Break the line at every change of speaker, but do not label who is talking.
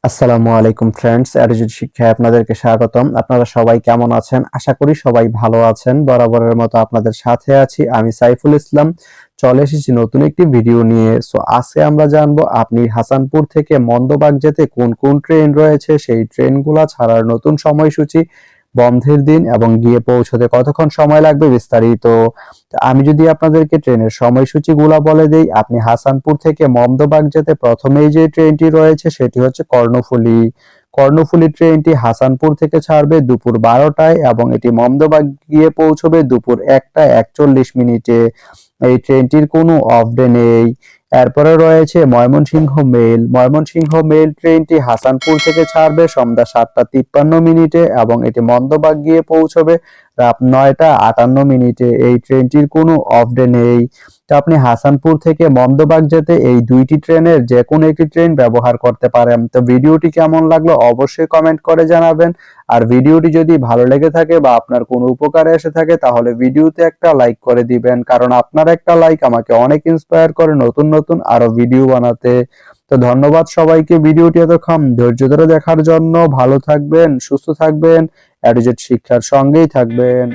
আসসালামু আলাইকুম ফ্রেন্ডস, অ্যাডুজেড শিক্ষায় আপনাদেরকে স্বাগতম। আপনারা সবাই কেমন আছেন? আশা করি সবাই ভালো আছেন। বরাবরের মতো আপনাদের সাথে আছি আমি সাইফুল ইসলাম। চলে এসেছি নতুন একটি ভিডিও নিয়ে। আজকে আমরা জানবো আপনি হাসানপুর থেকে মন্দবাগ যেতে কোন কোন ট্রেন রয়েছে, সেই ট্রেনগুলা ছাড়ার নতুন সময়সূচি, বন্ধের দিন এবং গিয়ে পৌঁছতে কতক্ষণ সময় লাগবে বিস্তারিত। আমি যদি আপনাদেরকে ট্রেনের সময়সূচিগুলা বলে দেই, আপনি হাসানপুর থেকে মমদবাগ যেতে প্রথমেই যে ট্রেনটি রয়েছে সেটি হচ্ছে কর্ণফুলী। কর্ণফুলী ট্রেনটি হাসানপুর থেকে ছাড়বে দুপুর 12টায় এবং এটি মমদবাগ গিয়ে পৌঁছবে দুপুর 1টা 41 মিনিটে। এই ট্রেনটির কোনো অফ ডে নেই। এরপরে রয়েছে ময়মনসিংহ মেল। ময়মনসিংহ মেল ট্রেনটি হাসানপুর থেকে ছাড়বে সন্ধ্যা 7টা 53 মিনিটে এবং এটি মন্দবাগ গিয়ে পৌঁছবে রাত 9টা 58 মিনিটে। এই ট্রেনটির কোনো অফ ডে নেই। তো আপনি হাসানপুর থেকে মন্দবাগ যেতে এই দুইটি ট্রেনের যে কোনো একটি ট্রেন ব্যবহার করতে পারেন। তো ভিডিওটি কেমন লাগলো অবশ্যই কমেন্ট করে জানাবেন। আর ভিডিওটি যদি ভালো লেগে থাকে বা আপনার কোনো উপকারে এসে থাকে তাহলে ভিডিওতে একটা লাইক করে দিবেন, কারণ আপনার একটা লাইক আমাকে অনেক ইন্সপায়ার করে নতুন নতুন আরো ভিডিও বানাতে। তো ধন্যবাদ সবাইকে ভিডিওটি এতক্ষণ ধৈর্য ধরে দেখার জন্য। ভালো থাকবেন, সুস্থ থাকবেন, অ্যাডুজেট শিক্ষার সঙ্গেই থাকবেন।